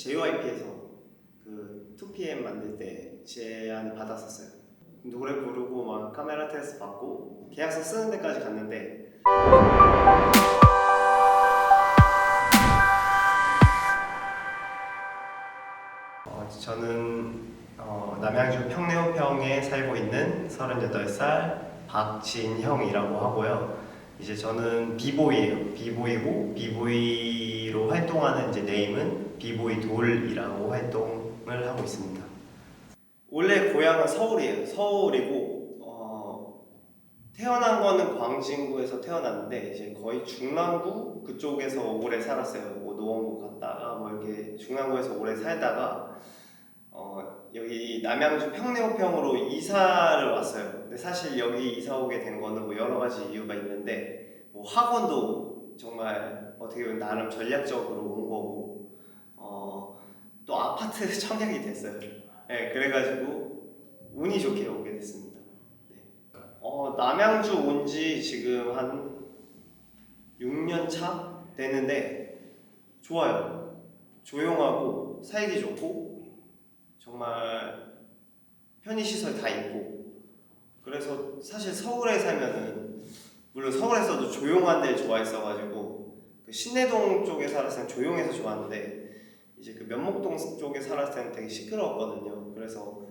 JYP에서 그 2PM 만들 때 제안을 받았었어요. 노래 부르고 막 카메라 테스트 받고 계약서 쓰는 데까지 갔는데 저는 남양주 평내호평에 살고 있는 38살 박진형이라고 하고요. 이제 저는 비보이예요. 비보이고 비보이로 활동하는 이제 네임은 비보이 돌이라고 활동을 하고 있습니다. 원래 고향은 서울이에요. 서울이고 태어난 거는 광진구에서 태어났는데 이제 거의 중랑구 그쪽에서 오래 살았어요. 뭐 노원구 갔다가 뭐 이렇게 중랑구에서 오래 살다가 여기 남양주 평내호평으로 이사를 왔어요. 근데 사실 여기 이사 오게 된 거는 뭐 여러 가지 이유가 있는데 뭐 학원도 정말 어떻게 보면 나름 전략적으로 온 거고 또 아파트 청약이 됐어요. 네, 그래가지고 운이 좋게 오게 됐습니다. 네. 남양주 온 지 지금 한 6년 차 되는데 좋아요. 조용하고 살기 좋고 정말 편의시설 다 있고 그래서 사실 서울에 살면은 물론 서울에서도 조용한 데를 좋아했어가지고 그 신내동 쪽에 살았을 땐 조용해서 좋았는데 이제 그 면목동 쪽에 살았을 때는 되게 시끄러웠거든요. 그래서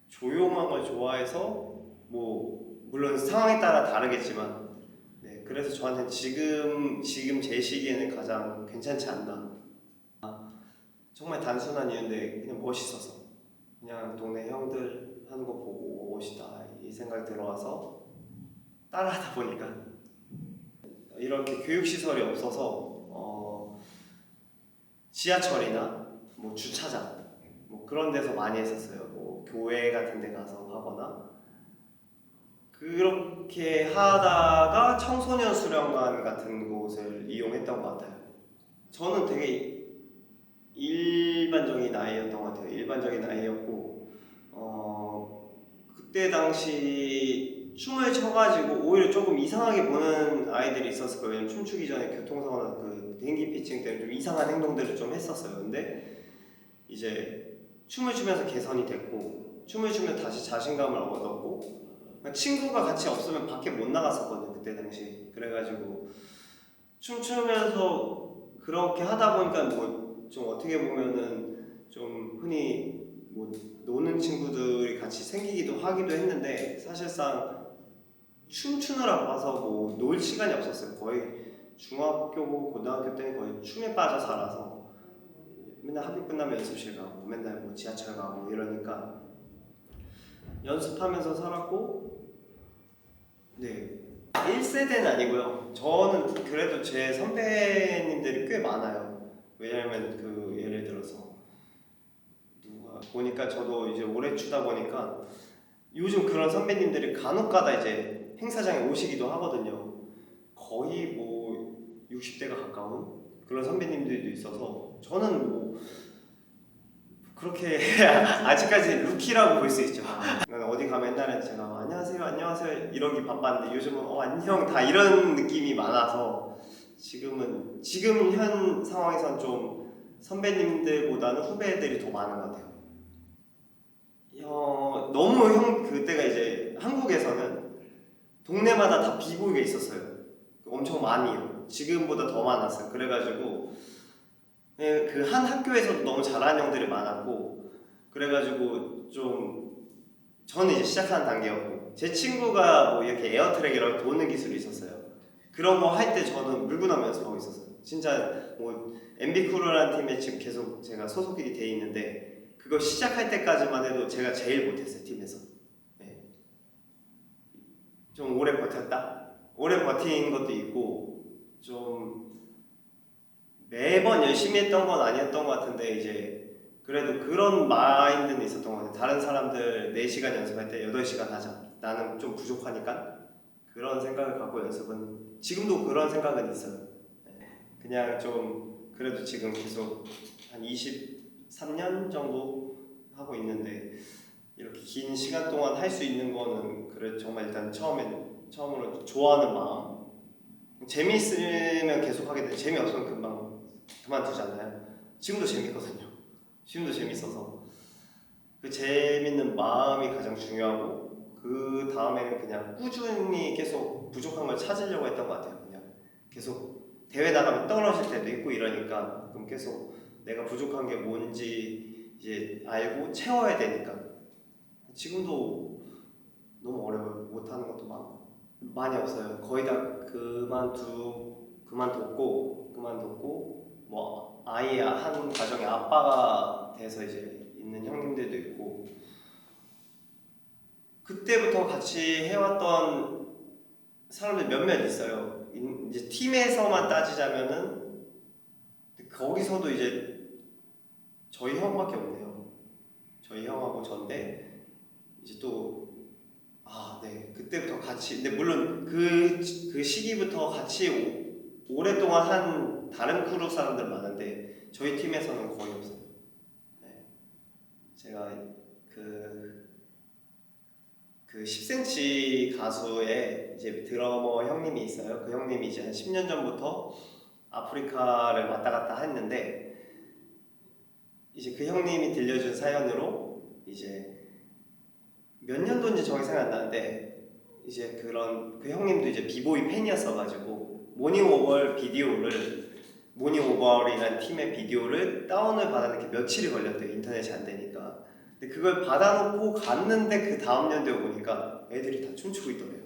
조용한 걸 좋아해서 뭐 물론 상황에 따라 다르겠지만 네, 그래서 저한테는 지금 제 시기에는 가장 괜찮지 않나. 정말 단순한 이유인데 그냥 멋있어서 그냥 동네 형들 하는 거 보고 멋있다 이 생각이 들어와서 따라하다 보니까 이렇게 교육시설이 없어서 지하철이나 뭐 주차장 뭐 그런 데서 많이 했었어요. 뭐 교회 같은 데 가서 하거나 그렇게 하다가 청소년 수련관 같은 곳을 이용했던 것 같아요. 저는 되게 일반적인 아이였던 것 같아요. 일반적인 아이였고 그때 당시 춤을 춰가지고 오히려 조금 이상하게 보는 아이들이 있었을 거예요. 왜냐면 춤추기 전에 교통사고나 그 비행기 피칭 때문에 좀 이상한 행동들을 좀 했었어요. 근데 이제 춤을 추면서 개선이 됐고 춤을 추면 다시 자신감을 얻었고 친구가 같이 없으면 밖에 못 나갔었거든요. 그때 당시. 그래가지고 춤추면서 그렇게 하다 보니까 뭐 좀 어떻게 보면은 좀 흔히 뭐 노는 친구들이 같이 생기기도 하기도 했는데 사실상 춤추느라 봐서 뭐 놀 시간이 없었어요. 거의 중학교, 고등학교 때는 거의 춤에 빠져 살아서 맨날 학교 끝나면 연습실 가고 맨날 뭐 지하철 가고 이러니까 연습하면서 살았고 네 1세대는 아니고요. 저는 그래도 제 선배님들이 꽤 많아요. 왜냐면 그 예를 들어서 누가 보니까 저도 이제 오래 추다 보니까 요즘 그런 선배님들이 간혹가다 이제 행사장에 오시기도 하거든요. 거의 뭐 60대가 가까운 그런 선배님들도 있어서 저는 뭐 그렇게 아직까지 루키라고 볼 수 있죠. 어디 가면 옛날에 제가 안녕하세요 안녕하세요 이러기 바빴는데 요즘은 안녕 다 이런 느낌이 많아서 지금 현 상황에선 좀 선배님들보다는 후배들이 더 많은 것 같아요. 너무 그때가 이제 한국에서는 동네마다 다 비보이가 있었어요. 엄청 많이요. 지금보다 더 많았어요. 그래가지고 그 한 학교에서도 너무 잘하는 형들이 많았고 그래가지고 좀 저는 이제 시작하는 단계였고 제 친구가 뭐 이렇게 에어트랙이라고 도는 기술이 있었어요. 그런 거 할 때 저는 물구나무 연습하고 있었어요. 진짜 뭐 MB크루라는 팀에 지금 계속 제가 소속이 돼 있는데 그거 시작할 때까지만 해도 제가 제일 못했어요. 팀에서. 네. 좀 오래 버텼다? 오래 버틴 것도 있고 좀 매번 열심히 했던 건 아니었던 것 같은데 이제 그래도 그런 마인드는 있었던 것 같아요. 다른 사람들 4시간 연습할 때 8시간 하자. 나는 좀 부족하니까 그런 생각을 갖고 연습은 지금도 그런 생각은 있어요. 그냥 좀 그래도 지금 계속 한 23년 정도 하고 있는데 이렇게 긴 시간 동안 할 수 있는 거는 그래 정말 일단 처음으로 좋아하는 마음 재미있으면 계속 하게 돼 재미없으면 금방 그만두잖아요. 지금도 재밌거든요. 지금도 재밌어서 그 재밌는 마음이 가장 중요하고 그 다음에는 그냥 꾸준히 계속 부족한 걸 찾으려고 했던 것 같아요. 그냥 계속 대회 나가면 떨어질 때도 있고 이러니까 그럼 계속 내가 부족한 게 뭔지 이제 알고 채워야 되니까 지금도 너무 어려워요. 못하는 것도 많고 많이 없어요. 거의 다 그만뒀고 뭐 아이 한 가정의 아빠가 돼서 이제 있는 형님들도 있고 그때부터 같이 해왔던 사람들 몇몇 있어요. 이제 팀에서만 따지자면은 거기서도 이제 저희 형밖에 없네요. 저희 형하고 전데 이제 또 네 그때부터 같이 근데 물론 그 시기부터 같이 오랫동안 한 다른 크루 사람들 많은데 저희 팀에서는 거의 없어요. 네. 제가 그 10cm 가수의 이제 드러머 형님이 있어요. 그 형님이 이제 한 10년 전부터 아프리카를 왔다 갔다 했는데 이제 그 형님이 들려준 사연으로 이제 몇 년도인지 정확히 생각 안 나는데 이제 그런 그 형님도 이제 비보이 팬이었어가지고 모닝오버이라는 팀의 비디오를 다운을 받아는 게 며칠이 걸렸대요. 인터넷이 안 되니까. 근데 그걸 받아놓고 갔는데 그 다음 연도에 보니까 애들이 다 춤추고 있더래요.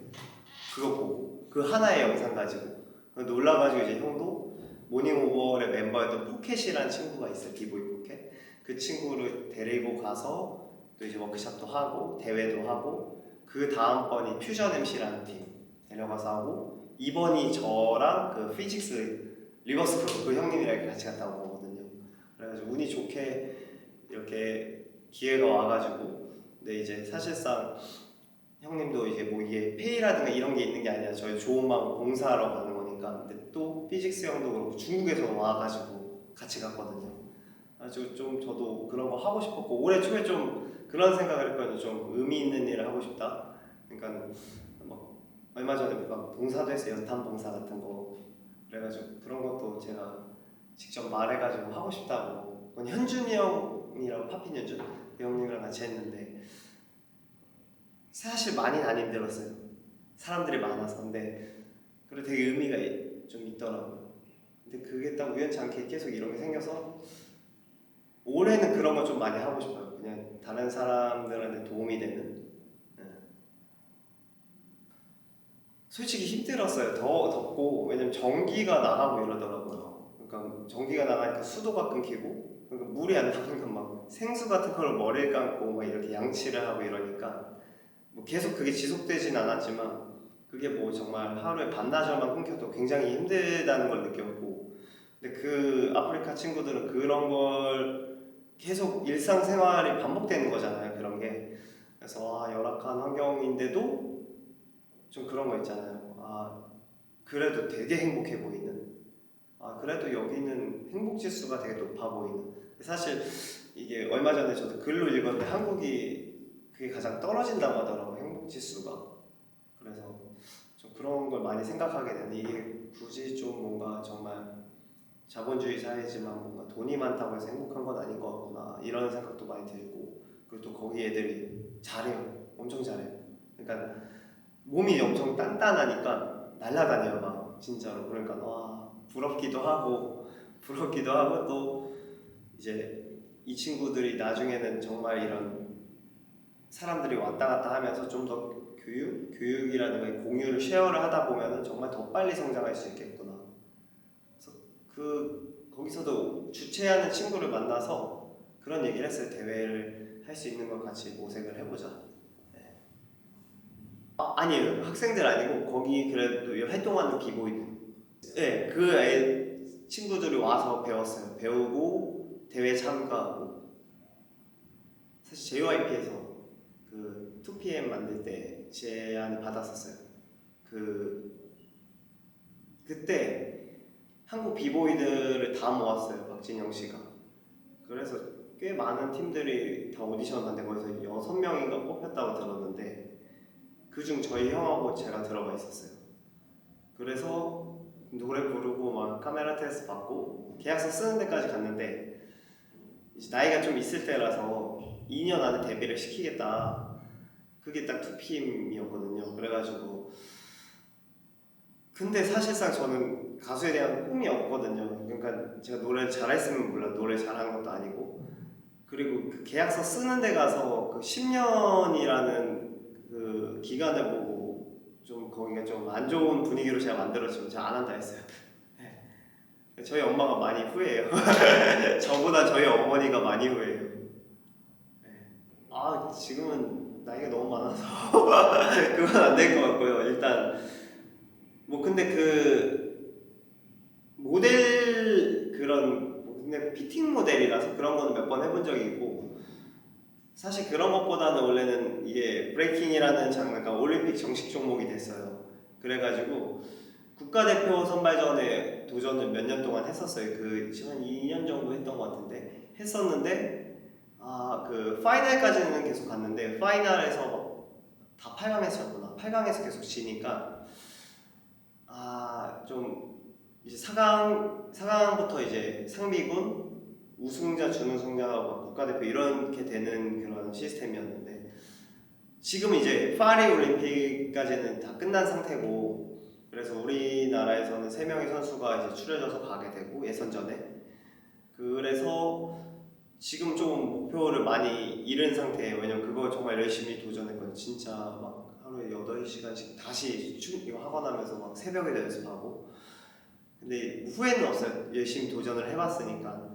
그거 보고 그 하나의 영상 가지고 놀라가지고 이제 형도 모닝오버의 멤버였던 포켓이라는 친구가 있어요. 비보이 포켓. 그 친구를 데리고 가서 또 이제 워크숍도 하고 대회도 하고 그 다음번이 퓨전 MC라는 팀 데려가서 하고 이번이 저랑 그 피직스 리버스 크루 그 형님이랑 같이 갔다 온 거거든요. 그래가지고 운이 좋게 이렇게 기회가 와가지고 근데 이제 사실상 형님도 이제 뭐 이게 페이라든가 이런 게 있는 게 아니라 저희 좋은 마음 봉사하러 가는 거니까 근데 또 피직스 형도 그렇고 중국에서 와가지고 같이 갔거든요. 아주 좀 저도 그런 거 하고 싶었고 올해 초에 좀 그런 생각을 했거든요. 좀 의미 있는 일을 하고 싶다. 그러니까 막 얼마 전에 막 봉사도 했어요. 연탄 봉사 같은 거. 그래가지고 그런 것도 제가 직접 말해가지고 하고 싶다고. 그건 현준이 형이라고 파핀 현준 그 형님이랑 같이 했는데 사실 많이는 안 힘들었어요. 사람들이 많아서 근데 그래 되게 의미가 좀 있더라고요. 근데 그게 딱 우연치 않게 계속 이런 게 생겨서 올해는 그런 거 좀 많이 하고 싶어요. 그냥 다른 사람들한테 도움이 되는. 솔직히 힘들었어요. 덥고 왜냐면 전기가 나가고 이러더라고요. 그러니까 전기가 나가니까 수도가 끊기고 그러니까 물이 안 나오니까 막 생수 같은 걸 머리에 감고 막 이렇게 양치를 하고 이러니까 뭐 계속 그게 지속되진 않았지만 그게 뭐 정말 하루에 반나절만 끊겨도 굉장히 힘들다는 걸 느꼈고 근데 그 아프리카 친구들은 그런 걸 계속 일상생활이 반복되는 거잖아요. 그런 게 그래서 열악한 환경인데도 좀 그런 거 있잖아요. 그래도 되게 행복해 보이는 그래도 여기는 행복 지수가 되게 높아 보이는 사실 이게 얼마 전에 저도 글로 읽었는데 한국이 그게 가장 떨어진다고 하더라고요. 행복 지수가. 그래서 좀 그런 걸 많이 생각하게 되는데 이게 굳이 좀 뭔가 정말 자본주의 사회지만 뭔가 돈이 많다고 해서 행복한 건 아닌 것 같구나 이런 생각도 많이 들고 그리고 또 거기 애들이 잘해요. 엄청 잘해요. 그러니까 몸이 엄청 단단하니까 날아다녀요 막 진짜로. 그러니까 부럽기도 하고 또 이제 이 친구들이 나중에는 정말 이런 사람들이 왔다 갔다 하면서 좀 더 교육이라든가 공유를 쉐어를 하다 보면은 정말 더 빨리 성장할 수 있겠구나. 그래서 거기서도 주최하는 친구를 만나서 그런 얘기를 했어요. 대회를 할 수 있는 걸 같이 모색을 해보자. 네. 아니에요. 학생들 아니고 거기 그래도 활동하는 비보이들. 네, 그 친구들이 와서 배웠어요. 배우고 대회 참가하고. 사실 JYP에서 그 2PM 만들 때 제안을 받았었어요. 그때 한국 비보이들을 다 모았어요. 박진영 씨가. 그래서 꽤 많은 팀들이 다 오디션 봤는데 거기서 6명인가 뽑혔다고 들었는데 그중 저희 형하고 제가 들어가 있었어요. 그래서 노래 부르고 막 카메라 테스트 받고 계약서 쓰는 데까지 갔는데 이제 나이가 좀 있을 때라서 2년 안에 데뷔를 시키겠다. 그게 딱 2PM이었거든요. 그래가지고 근데 사실상 저는 가수에 대한 꿈이 없거든요. 그러니까 제가 노래를 잘했으면 몰라 노래 잘하는 것도 아니고 그리고 그 계약서 쓰는 데 가서 그 10년이라는 그 기간을 보고 좀 거기가 좀 안 좋은 분위기로 제가 만들어지면 제가 안 한다 했어요. 네. 저희 엄마가 많이 후회해요. 저보다 저희 어머니가 많이 후회해요. 네. 아 지금은 나이가 너무 많아서 그건 안 될 것 같고요. 일단 뭐 근데 그 모델 그런 근데 피팅 모델이라서 그런 거는 몇 번 해본 적이 있고 사실 그런 것보다는 원래는 이게 브레이킹이라는 장르가 올림픽 정식 종목이 됐어요. 그래가지고 국가대표 선발전에 도전을 몇 년 동안 했었어요. 그 한 2년 정도 했던 것 같은데 했었는데 그 파이널까지는 계속 갔는데 파이널에서 다 8강에서 졌구나. 8강에서 계속 지니까 좀 이제 4강부터 이제 상비군, 우승자, 준우승자하고 국가대표 이렇게 되는 그런 시스템이었는데 지금 이제 파리 올림픽까지는 다 끝난 상태고 그래서 우리나라에서는 3명의 선수가 이제 추려져서 가게 되고 예선전에 그래서 지금 좀 목표를 많이 잃은 상태예요. 왜냐면 그거 정말 열심히 도전했거든요. 진짜 막 하루에 8시간씩 다시 이거 학원 하면서 막 새벽에 연습하고 근데 후회는 없어요. 열심히 도전을 해봤으니까.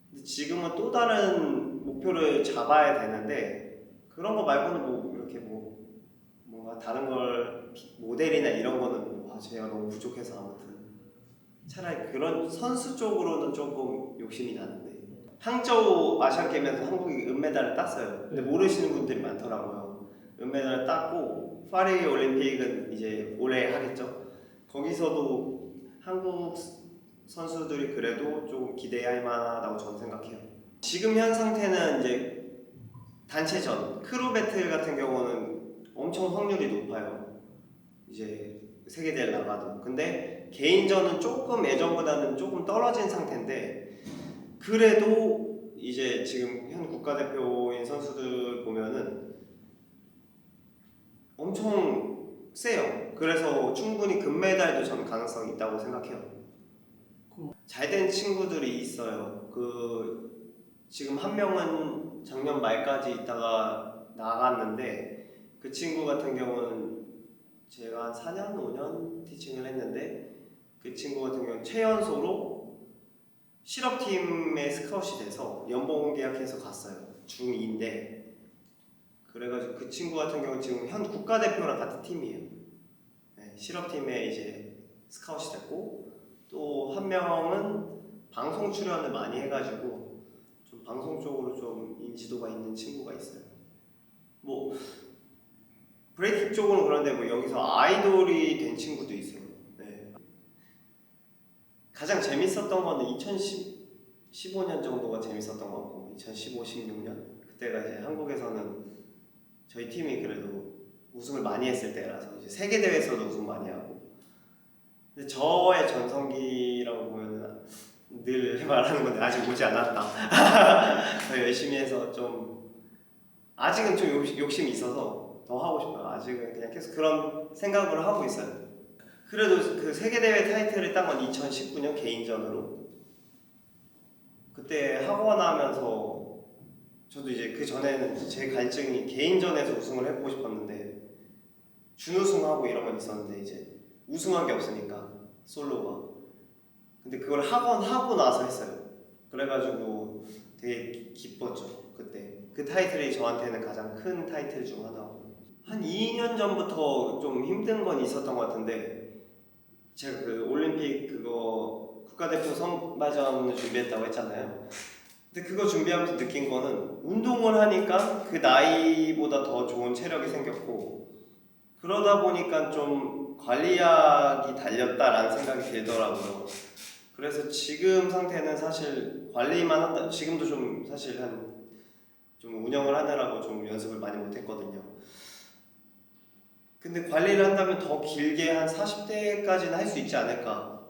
근데 지금은 또 다른 목표를 잡아야 되는데 그런 거 말고는 뭐 이렇게 뭐 뭔가 다른 걸 모델이나 이런 거는 제가 너무 부족해서 아무튼 차라리 그런 선수 쪽으로는 조금 욕심이 나는데 항저우 아시안게임에서 한국이 은메달을 땄어요. 근데 모르시는 분들이 많더라고요. 은메달을 땄고 파리 올림픽은 이제 올해 하겠죠. 거기서도 한국 선수들이 그래도 좀 기대할 만하다고 저는 생각해요. 지금 현 상태는 이제 단체전, 크루 배틀 같은 경우는 엄청 확률이 높아요. 이제 세계대회 나가도. 근데 개인전은 조금 예전보다는 조금 떨어진 상태인데 그래도 이제 지금 현 국가대표인 선수들 보면은 엄청 세요. 그래서 충분히 금메달도 저는 가능성이 있다고 생각해요. 잘된 친구들이 있어요. 지금 한 명은 작년 말까지 있다가 나갔는데 그 친구 같은 경우는 제가 한 4년, 5년 티칭을 했는데 그 친구 같은 경우는 최연소로 실업팀에 스카웃이 돼서 연봉 계약해서 갔어요. 중2인데 그래가지고 그 친구 같은 경우는 지금 현 국가대표랑 같은 팀이에요. 네, 실업팀에 이제 스카웃이 됐고 또 한 명은 방송 출연을 많이 해가지고 좀 방송 쪽으로 좀 인지도가 있는 친구가 있어요. 뭐 브레이킹 쪽은 그런데 뭐 여기서 아이돌이 된 친구도 있어요. 네. 가장 재밌었던 거는 2015년 정도가 재밌었던 것 같고 2015, 16년 그때가 이제 한국에서는 저희 팀이 그래도 우승을 많이 했을 때라서 이제 세계 대회에서도 우승 많이 하고 근데 저의 전성기라고 보면은 늘 말하는 건데 아직 오지 않았다. 더 열심히 해서 좀 아직은 좀 욕심이 있어서 더 하고 싶어요. 아직은 그냥 계속 그런 생각을 하고 있어요. 그래도 그 세계대회 타이틀을 딴 건 2019년 개인전으로 그때 학원 하면서 저도 이제 그 전에는 제 갈증이 개인전에서 우승을 해보고 싶었는데 준우승하고 이런 건 있었는데 이제 우승한 게 없으니까 솔로가 근데 그걸 학원 하고 나서 했어요. 그래가지고 되게 기뻤죠 그때. 그 타이틀이 저한테는 가장 큰 타이틀 중 하나고 한 2년 전부터 좀 힘든 건 있었던 것 같은데 제가 그 올림픽 그거 국가대표 선발전을 준비했다고 했잖아요. 근데 그거 준비하면서 느낀 거는 운동을 하니까 그 나이보다 더 좋은 체력이 생겼고 그러다 보니까 좀 관리약이 달렸다라는 생각이 들더라고요. 그래서 지금 상태는 사실 관리만 한다. 지금도 좀 사실 좀 운영을 하느라고 좀 연습을 많이 못했거든요. 근데 관리를 한다면 더 길게 한 40대까지는 할 수 있지 않을까.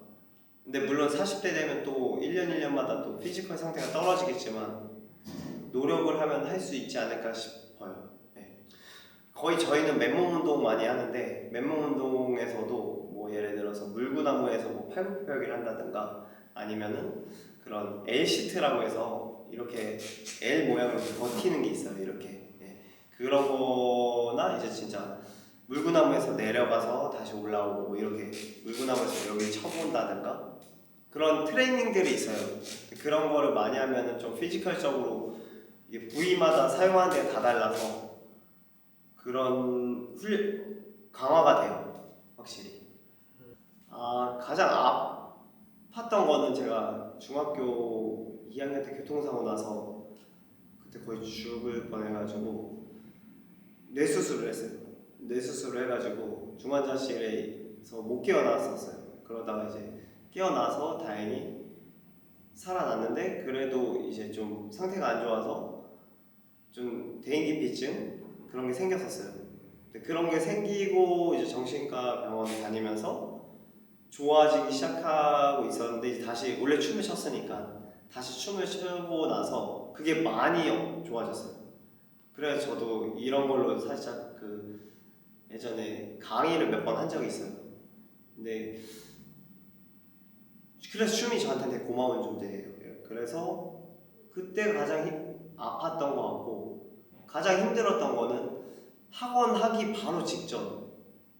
근데 물론 40대 되면 또 1년 1년마다 또 피지컬 상태가 떨어지겠지만 노력을 하면 할 수 있지 않을까 싶어요. 네. 거의 저희는 맨몸 운동 많이 하는데 맨몸 운동에서도 뭐 예를 들어서 물구나무에서 뭐 팔굽혀펴기를 한다든가 아니면은 그런 L 시트라고 해서 이렇게 L 모양으로 버티는 게 있어요. 이렇게 그런 거나 이제 진짜 물구나무에서 내려가서 다시 올라오고 뭐 이렇게 물구나무에서 여기 쳐본다든가 그런 트레이닝들이 있어요. 그런 거를 많이 하면은 좀 피지컬적으로 이게 부위마다 사용하는 데가 다 달라서 그런 강화가 돼요. 확실히. 가장 아팠던 거는 제가 중학교 2학년 때 교통사고 나서 그때 거의 죽을 뻔해가지고 뇌수술을 했어요. 뇌수술을 해가지고 중환자실에서 못 깨어났었어요. 그러다가 이제 깨어나서 다행히 살아났는데 그래도 이제 좀 상태가 안 좋아서 좀 대인기피증 그런 게 생겼었어요. 근데 그런 게 생기고 이제 정신과 병원 다니면서 좋아지기 시작하고 있었는데 이제 다시 원래 춤을 췄으니까 다시 춤을 추고 나서 그게 많이 좋아졌어요. 그래서 저도 이런 걸로 살짝 그 예전에 강의를 몇 번 한 적이 있어요. 근데 그래서 춤이 저한테 되게 고마운 존재예요. 그래서 그때 가장 아팠던 것 같고 가장 힘들었던 거는 학원 하기 바로 직전.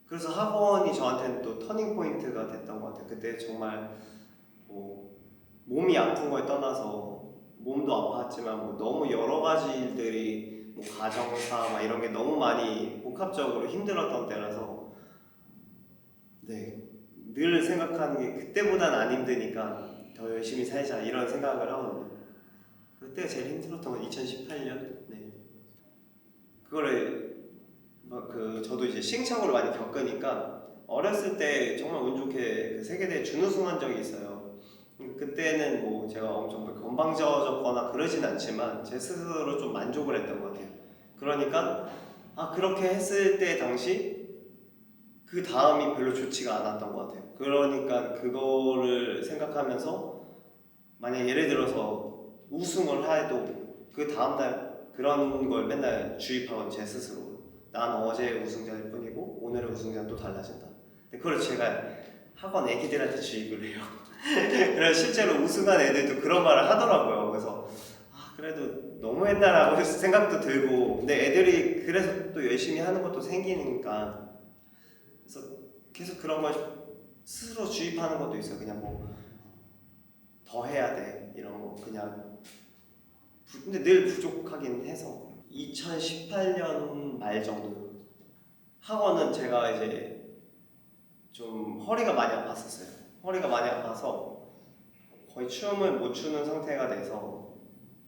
그래서 학원이 저한테는 또 터닝 포인트가 됐던 것 같아요. 그때 정말 뭐 몸이 아픈 거에 떠나서 몸도 아팠지만 뭐 너무 여러 가지 일들이 뭐 가정사 막 이런 게 너무 많이 복합적으로 힘들었던 때라서 늘 생각하는 게 그때보단 안 힘드니까 더 열심히 살자 이런 생각을 하거든요. 그때가 제일 힘들었던 건 2018년. 그거를 저도 이제 시행착오를 많이 겪으니까 어렸을 때 정말 운 좋게 그 세계대회 준우승한 적이 있어요. 그때는 뭐 제가 엄청 건방져졌거나 그러진 않지만 제 스스로 좀 만족을 했던 것 같아요. 그러니까 그렇게 했을 때 당시 그 다음이 별로 좋지가 않았던 것 같아요. 그러니까 그거를 생각하면서 만약 예를 들어서 우승을 해도 그 다음날 그런 걸 맨날 주입하건 제 스스로 난 어제 우승자일 뿐이고 오늘의 우승자는 또 달라진다. 근데 그걸 제가 학원 애기들한테 주입을 해요. 그래서 실제로 우승한 애들도 그런 말을 하더라고요. 그래서 그래도 너무 했다라고 생각도 들고 근데 애들이 그래서 또 열심히 하는 것도 생기니까 그래서 계속 그런 걸 스스로 주입하는 것도 있어요. 그냥 뭐 더 해야 돼 이런 거 그냥 근데 늘 부족하긴 해서 2018년 말 정도 학원은 제가 이제 좀 허리가 많이 아팠었어요. 허리가 많이 아파서 거의 춤을 못 추는 상태가 돼서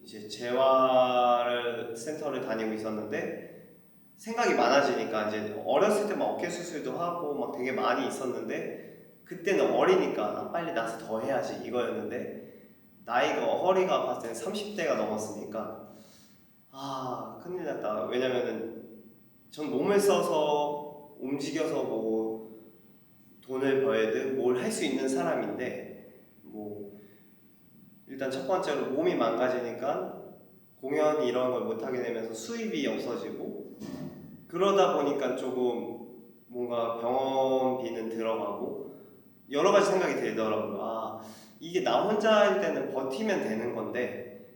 이제 재활 센터를 다니고 있었는데 생각이 많아지니까 이제 어렸을 때 막 어깨 수술도 하고 막 되게 많이 있었는데 그때는 어리니까 빨리 나서 더 해야지 이거였는데 나이가 허리가 아팠을 때 30대가 넘었으니까 큰일 났다. 왜냐면은 전 몸을 써서 움직여서 뭐 돈을 벌든 뭘 할 수 있는 사람인데 뭐 일단 첫 번째로 몸이 망가지니까 공연 이런 걸 못하게 되면서 수입이 없어지고 그러다 보니까 조금 뭔가 병원비는 들어가고 여러 가지 생각이 들더라고요. 이게 나 혼자일 때는 버티면 되는 건데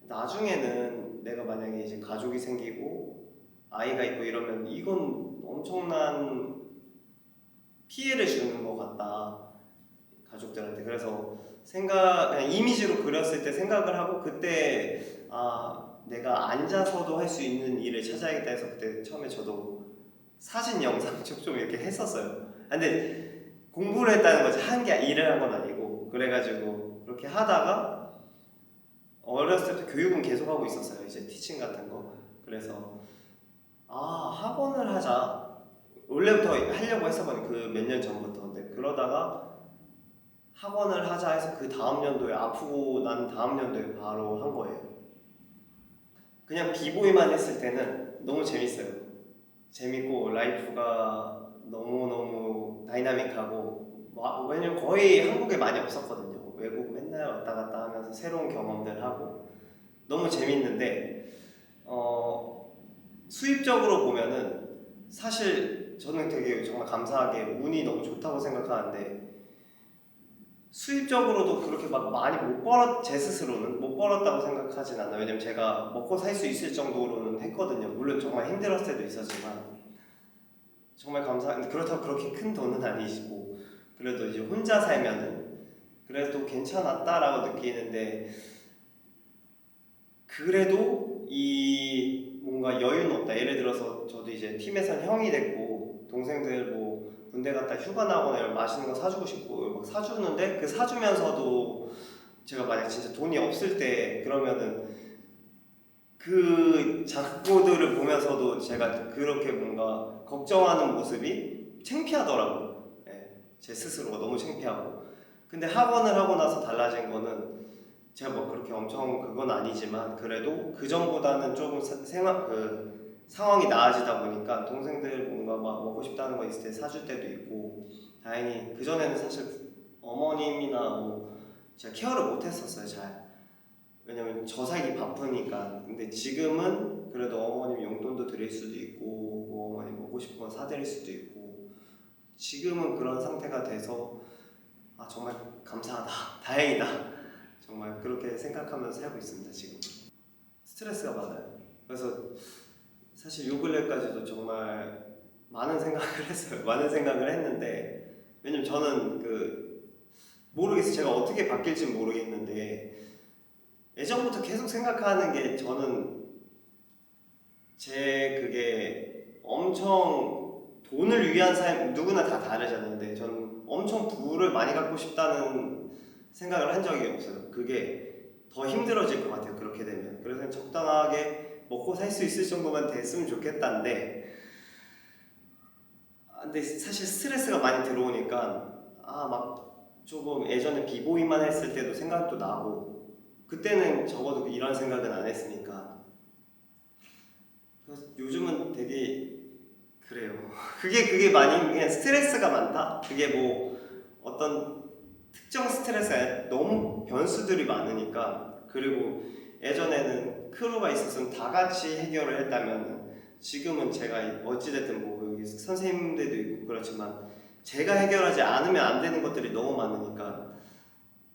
나중에는 내가 만약에 이제 가족이 생기고 아이가 있고 이러면 이건 엄청난 피해를 주는 것 같다 가족들한테. 그래서 그냥 이미지로 그렸을 때 생각을 하고 그때 내가 앉아서도 할 수 있는 일을 찾아야겠다 해서 그때 처음에 저도 사진 영상 쪽 좀 이렇게 했었어요. 근데 공부를 했다는 거지 한 게 일을 한 건 아니고 그래가지고 그렇게 하다가 어렸을 때부터 교육은 계속하고 있었어요. 이제 티칭 같은 거. 그래서 학원을 하자 원래부터 하려고 했었거든요. 그 몇 년 전부터. 근데 그러다가 학원을 하자 해서 그 다음 연도에 아프고 난 다음 연도에 바로 한 거예요. 그냥 비보이만 했을 때는 너무 재밌어요. 재밌고 라이프가 너무너무 다이나믹하고 왜냐면 거의 한국에 많이 없었거든요. 외국 맨날 왔다 갔다 하면서 새로운 경험들 하고 너무 재밌는데 수입적으로 보면은 사실 저는 되게 정말 감사하게 운이 너무 좋다고 생각하는데 수입적으로도 그렇게 막 많이 제 스스로는 못 벌었다고 생각하진 않아요. 왜냐면 제가 먹고 살 수 있을 정도로는 했거든요. 물론 정말 힘들었을 때도 있었지만 정말 감사한데 그렇다고 그렇게 큰 돈은 아니시고 그래도 이제 혼자 살면은 그래도 괜찮았다라고 느끼는데 그래도 이 뭔가 여유는 없다. 예를 들어서 저도 이제 팀에선 형이 됐고 동생들 뭐 군대 갔다 휴가 나거나 맛있는 거 사주고 싶고 막 사주는데 그 사주면서도 제가 만약 진짜 돈이 없을 때 그러면은 그 작고들을 보면서도 제가 그렇게 뭔가 걱정하는 모습이 창피하더라고요. 예, 제 스스로가 너무 창피하고. 근데 학원을 하고 나서 달라진 거는 제가 뭐 그렇게 엄청 그건 아니지만 그래도 그 전보다는 조금 상황이 나아지다 보니까 동생들 뭔가 막 먹고 싶다는 거 있을 때 사줄 때도 있고 다행히 그 전에는 사실 어머님이나 뭐 제가 케어를 못 했었어요 잘. 왜냐면 저 살기 바쁘니까. 근데 지금은 그래도 어머님 용돈도 드릴 수도 있고 뭐 어머님 먹고 싶은 거 사드릴 수도 있고 지금은 그런 상태가 돼서 아 정말 감사하다 다행이다 정말 그렇게 생각하면서 살고 있습니다 지금. 스트레스가 많아요. 그래서 사실 요 근래까지도 정말 많은 생각을 했어요. 많은 생각을 했는데 왜냐면 저는 모르겠어요. 제가 어떻게 바뀔지 모르겠는데 예전부터 계속 생각하는 게 저는 그게 엄청 돈을 위한 삶 누구나 다 다르잖아요. 근데 저는 엄청 부를 많이 갖고 싶다는 생각을 한 적이 없어요. 그게 더 힘들어질 것 같아요. 그렇게 되면. 그래서 적당하게 먹고 살 수 있을 정도만 됐으면 좋겠다는데 근데 사실 스트레스가 많이 들어오니까 막 조금 예전에 비보이만 했을 때도 생각도 나고 그때는 적어도 이런 생각은 안 했으니까 그래서 요즘은 되게 그래요. 그게 많이 그냥 스트레스가 많다? 그게 뭐 어떤 특정 스트레스가 아니라 너무 변수들이 많으니까 그리고 예전에는 크루가 있었으면 다 같이 해결을 했다면 지금은 제가 어찌됐든 뭐 여기 선생님들도 있고 그렇지만 제가 해결하지 않으면 안 되는 것들이 너무 많으니까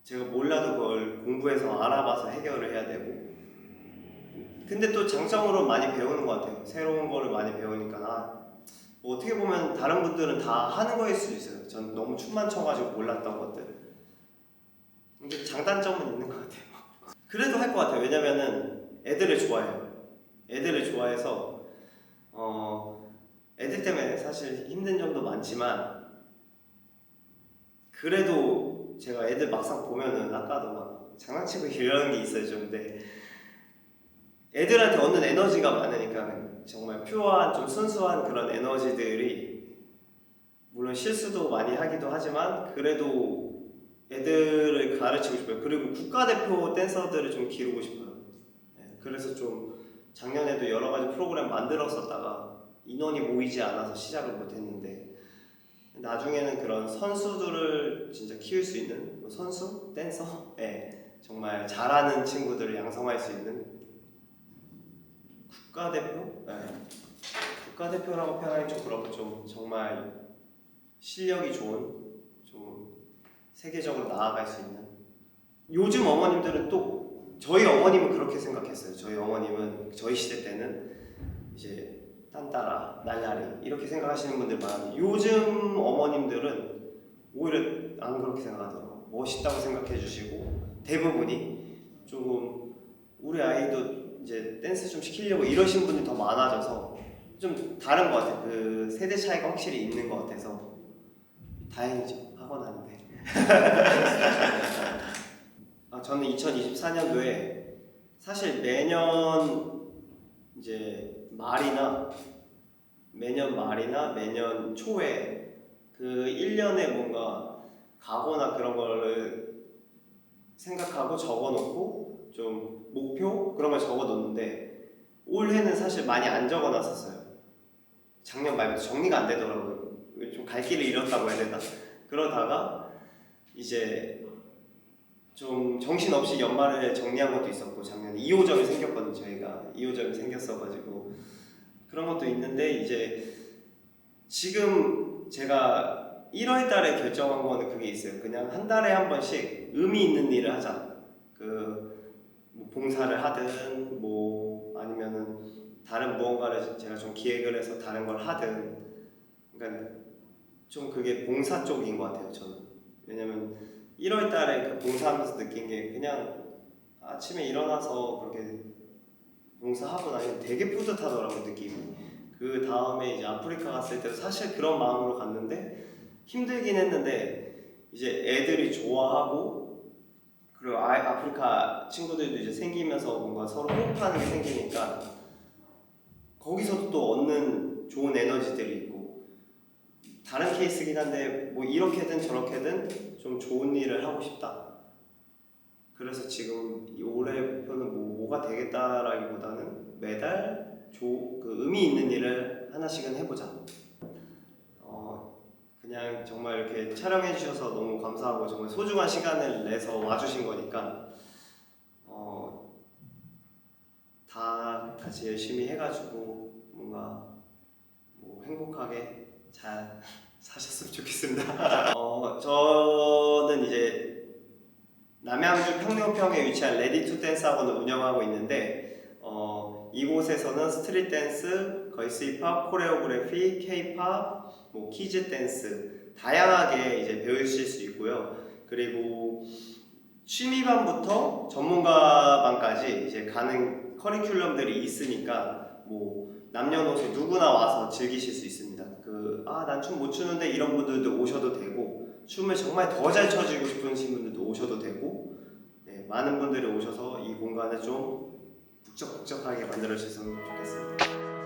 제가 몰라도 그걸 공부해서 알아봐서 해결을 해야 되고 근데 또 장점으로 많이 배우는 것 같아요. 새로운 거를 많이 배우니까 뭐 어떻게 보면 다른 분들은 다 하는 거일 수도 있어요. 전 너무 춤만 춰가지고 몰랐던 것들 근데 장단점은 있는 것 같아요. 그래도 할 것 같아요. 왜냐면은 애들을 좋아해요. 애들을 좋아해서 애들 때문에 사실 힘든 점도 많지만 그래도 제가 애들 막상 보면은 아까도 막 장난치고 이러는 게 있어요 좀. 근데 애들한테 얻는 에너지가 많으니까 정말 퓨어한 좀 순수한 그런 에너지들이 물론 실수도 많이 하기도 하지만 그래도 애들을 가르치고 싶어요. 그리고 국가대표 댄서들을 좀 기르고 싶어요. 네, 그래서 좀 작년에도 여러 가지 프로그램 만들었었다가 인원이 모이지 않아서 시작을 못했는데 나중에는 그런 선수들을 진짜 키울 수 있는 선수? 댄서? 네, 정말 잘하는 친구들을 양성할 수 있는 국가대표? 네. 국가대표라고 표현하기 좀 그렇고 좀 정말 실력이 좋은 좀 세계적으로 나아갈 수 있는 요즘 어머님들은 또 저희 어머님은 그렇게 생각했어요. 저희 어머님은 저희 시대 때는 이제 딴따라 날라리 이렇게 생각하시는 분들 많은데 요즘 어머님들은 오히려 안 그렇게 생각하더라고요. 멋있다고 생각해 주시고 대부분이 조금 우리 아이도 이제 댄스 좀 시키려고 이러신 분이 더 많아져서 좀 다른 것 같아요. 그 세대 차이가 확실히 있는 것 같아서 다행이죠. 학원 하는데. 저는 2024년도에 사실 매년 이제 매년 말이나 매년 초에 그 1년에 뭔가 각오나 그런 거를 생각하고 적어놓고 좀 목표 그런 걸 적어놓는데 올해는 사실 많이 안 적어놨었어요. 작년 말부터 정리가 안 되더라고요. 좀 갈 길을 잃었다고 해야 되나? 그러다가 이제 좀 정신없이 연말을 정리한 것도 있었고, 작년에 2호점이 생겼거든요. 저희가 2호점이 생겼어가지고 그런 것도 있는데, 이제 지금 제가 1월 달에 결정한 거는 그게 있어요. 그냥 한 달에 한 번씩 의미 있는 일을 하자. 뭐 봉사를 하든 뭐 아니면은 다른 무언가를 제가 좀 기획을 해서 다른 걸 하든, 그러니까 좀 그게 봉사 쪽인 것 같아요, 저는. 왜냐면 1월 달에 그 봉사하면서 느낀 게, 그냥 아침에 일어나서 그렇게 봉사하고 나면 되게 뿌듯하더라고요, 느낌이. 그 다음에 이제 아프리카 갔을 때도 사실 그런 마음으로 갔는데 힘들긴 했는데, 이제 애들이 좋아하고, 그리고 아프리카 친구들도 이제 생기면서 뭔가 서로 호흡하는 게 생기니까 거기서도 또 얻는 좋은 에너지들이 있고, 다른 케이스긴 한데 뭐 이렇게든 저렇게든 좀 좋은 일을 하고 싶다. 그래서 지금 이 올해 목표는 뭐가 되겠다라기보다는 매달 그 의미 있는 일을 하나씩은 해보자. 그냥 정말 이렇게 촬영해 주셔서 너무 감사하고, 정말 소중한 시간을 내서 와주신 거니까 다 같이 열심히 해가지고 뭔가 뭐 행복하게 잘 사셨으면 좋겠습니다. 저는 이제 남양주 평룡평에 위치한 레디 투 댄스 학원을 운영하고 있는데, 이곳에서는 스트릿 댄스, 걸스 힙합, 코레오그래피, 케이팝, 뭐 키즈 댄스 다양하게 이제 배우실 수 있고요. 그리고 취미반부터 전문가반까지 이제 가는 커리큘럼들이 있으니까, 뭐 남녀노소 누구나 와서 즐기실 수 있습니다. 난 춤 못 추는데 이런 분들도 오셔도 되고, 춤을 정말 더 잘 춰주고 싶으신 분들도 오셔도 되고, 네, 많은 분들이 오셔서 이 공간을 좀 북적북적하게 만들어 주셨으면 좋겠습니다.